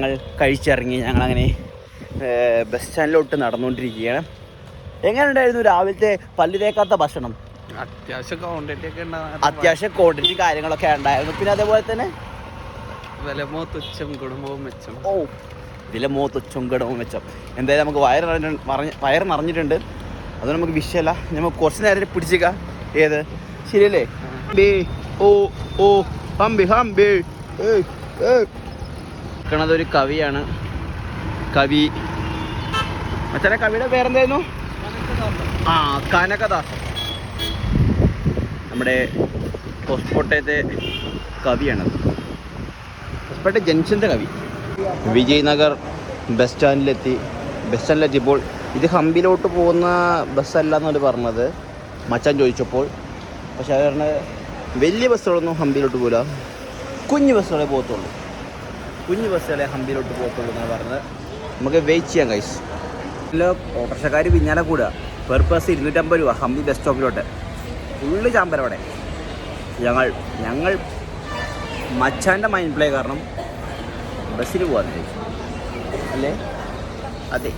ഞങ്ങൾ കഴിച്ചിറങ്ങി. ഞങ്ങളങ്ങനെ ബസ് സ്റ്റാൻഡിലോട്ട് നടന്നുകൊണ്ടിരിക്കുകയാണ്. എങ്ങനെ ഉണ്ടായിരുന്നു രാവിലത്തെ പല്ല് തേക്കാത്ത ഭക്ഷണം? അത്യാവശ്യം ക്വാണ്ടിറ്റി കാര്യങ്ങളൊക്കെ ഉണ്ടായിരുന്നു. പിന്നെ അതേപോലെ തന്നെ വിലമോ തുച്ഛം ഗുണമോ മെച്ചം. വിലമോ തുച്ഛം ഗുണമോ മെച്ചം. എന്തായാലും നമുക്ക് വയറ് നിറഞ്ഞിട്ടുണ്ട്. അത് നമുക്ക് വിഷയമല്ല. നമുക്ക് കുറച്ച് നേരം പിടിച്ചേക്കാം. ഏത് ശരിയല്ലേ? ണതൊരു കവിയാണ്. കവി മച്ചാനെ, കവിയുടെ പേരെന്തായിരുന്നു? കനകദാസൻ. നമ്മുടെ ഹോസ്കോട്ടയത്തെ കവിയാണത്. ഹോസ്കോട്ടെ ജംഗ്ഷൻ്റെ കവി. വിജയനഗർ ബസ് സ്റ്റാൻഡിലെത്തിയപ്പോൾ ഇത് ഹംപിയിലോട്ട് പോകുന്ന ബസ്സല്ല എന്നവർ പറഞ്ഞത് മച്ചാൻ ചോദിച്ചപ്പോൾ. പക്ഷേ അത് പറഞ്ഞത് വലിയ ബസ്സുകളൊന്നും ഹംപിയിലോട്ട് പോകില്ല, കുഞ്ഞു ബസ്സുകളെ പോകത്തുള്ളൂ. കുഞ്ഞു ബസ്സുകളെ ഹംപിയിലോട്ട് പോകത്തുള്ളൂ എന്നാണ് പറഞ്ഞത്. നമുക്ക് വെയിറ്റ് ചെയ്യാം ഗൈസ്. ഓട്ടോറിക്ഷക്കാർ പിന്നാലെ കൂടുക. പെർ ബസ് 250 രൂപ ഹംപി ബസ് സ്റ്റോപ്പിലോട്ട്. ഫുള്ള് ചാമ്പരവിടെ. ഞങ്ങൾ മച്ചാൻ്റെ മൈൻഡ് പ്ലേ കാരണം ബസ്സിന് പോകാൻ അല്ലേ? അതെ.